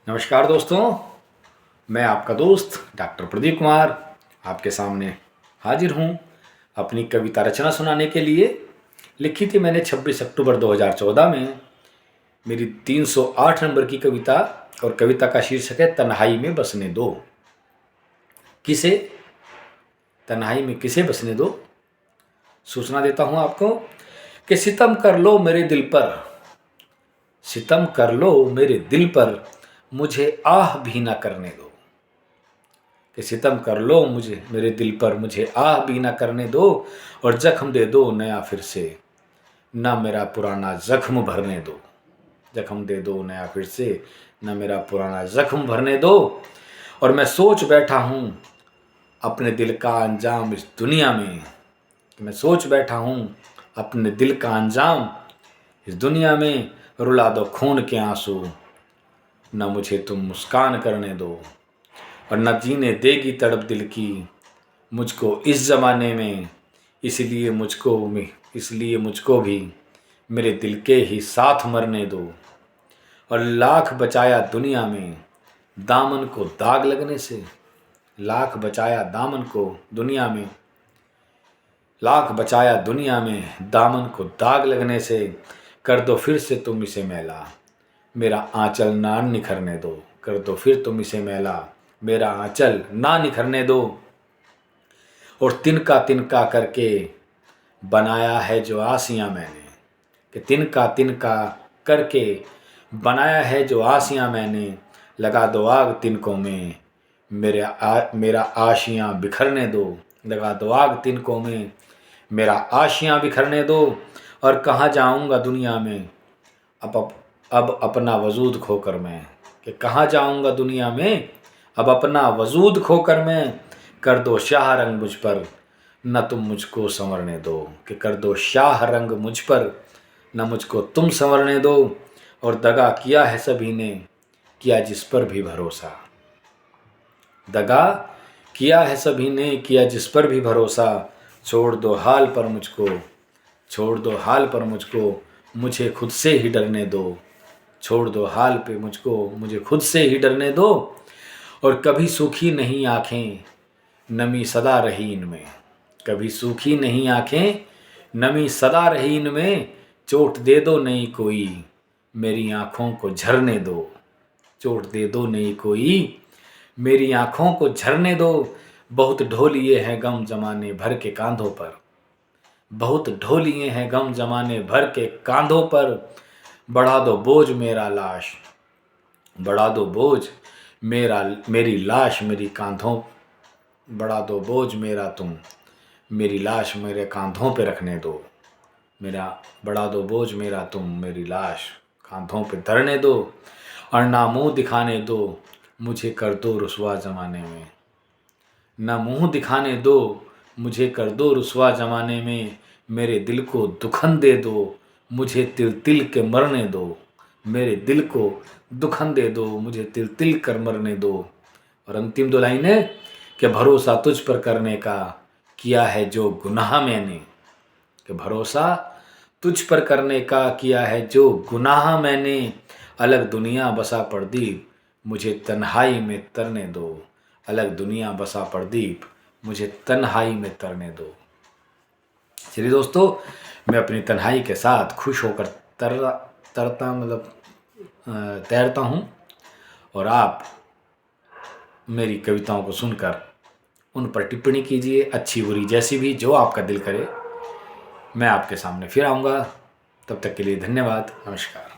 नमस्कार दोस्तों, मैं आपका दोस्त डॉक्टर प्रदीप कुमार आपके सामने हाजिर हूँ अपनी कविता रचना सुनाने के लिए। लिखी थी मैंने 26 अक्टूबर 2014 में। मेरी 308 नंबर की कविता और कविता का शीर्षक है तन्हाई में बसने दो। किसे तन्हाई में किसे बसने दो। सूचना देता हूँ आपको कि सितम कर लो मेरे दिल पर, सितम कर लो मेरे दिल पर, मुझे आह भी ना करने दो। कि सितम कर लो मुझे मेरे दिल पर, मुझे आह भी ना करने दो, और जख्म दे दो नया फिर से, ना मेरा पुराना जख्म भरने दो। जख्म दे दो नया फिर से, ना मेरा पुराना जख्म भरने दो। और मैं सोच बैठा हूँ अपने दिल का अंजाम इस दुनिया में, मैं सोच बैठा हूँ अपने दिल का अंजाम इस दुनिया में। रुला दो खून के आंसू, न मुझे तुम मुस्कान करने दो, और न जीने देगी तड़प दिल की मुझको इस ज़माने में। इसलिए मुझको भी मेरे दिल के ही साथ मरने दो। और लाख बचाया दुनिया में दामन को दाग लगने से, लाख बचाया दामन को दुनिया में, लाख बचाया दुनिया में दामन को दाग लगने से। कर दो फिर से तुम इसे मैला, मेरा आंचल ना निखरने दो। कर दो फिर तुम इसे मैला, मेरा आंचल ना निखरने दो। और तिनका तिनका करके बनाया है जो आसियां मैंने, कि तिनका तिनका करके बनाया है जो आसियां मैंने। लगा दो आग तिनकों में, मेरा आशियां बिखरने दो। लगा दो आग तिनकों में, मेरा आशियां बिखरने दो। और कहाँ जाऊंगा दुनिया में अब अपना वजूद खोकर मैं, कि कहाँ जाऊंगा दुनिया में अब अपना वजूद खोकर मैं। कर दो शाह रंग मुझ पर, न तुम मुझको संवरने दो। कि कर दो शाह रंग मुझ पर, न मुझको तुम संवरने दो। और दगा किया है सभी ने, किया जिस पर भी भरोसा। दगा किया है सभी ने, किया जिस पर भी भरोसा। छोड़ दो हाल पर मुझको, छोड़ दो हाल पर मुझको, मुझे खुद से ही डरने दो। छोड़ दो हाल पे मुझको, मुझे खुद से ही डरने दो। और कभी सूखी नहीं आँखें, नमी सदा रही इनमें। कभी सूखी नहीं आँखें, नमी सदा रही इनमें। चोट दे दो नहीं कोई, मेरी आँखों को झरने दो। चोट दे दो नहीं कोई, मेरी आँखों को झरने दो। बहुत ढोलिए हैं गम जमाने भर के कांधों पर, बहुत ढोलिए हैं गम जमाने भर के कांधों पर। बढ़ा दो बोझ मेरा लाश, बढ़ा दो बोझ मेरी लाश मेरी कांधों। बढ़ा दो बोझ मेरा तुम, मेरी लाश मेरे कांधों पे रखने दो। बढ़ा दो बोझ मेरा तुम, मेरी लाश कांधों पे धरने दो। और ना मुँह दिखाने दो मुझे कर दो रुसवा ज़माने में। ना मुँह दिखाने दो मुझे कर दो रुसवा ज़माने में। मेरे दिल को दुखन दे दो, मुझे तिल तिल के मरने दो। मेरे दिल को दुखन दे दो, मुझे तिल तिल कर मरने दो। और अंतिम दो लाइनें कि भरोसा तुझ पर करने का किया है जो गुनाह मैंने। कि भरोसा तुझ पर करने का किया है जो गुनाह मैंने। अलग दुनिया बसा प्रदीप, मुझे तन्हाई में तरने दो। अलग दुनिया बसा प्रदीप, मुझे तन्हाई में तरने दो। चलिए दोस्तों, मैं अपनी तन्हाई के साथ खुश होकर तैरता हूँ, और आप मेरी कविताओं को सुनकर उन पर टिप्पणी कीजिए, अच्छी बुरी जैसी भी, जो आपका दिल करे। मैं आपके सामने फिर आऊँगा। तब तक के लिए धन्यवाद, नमस्कार।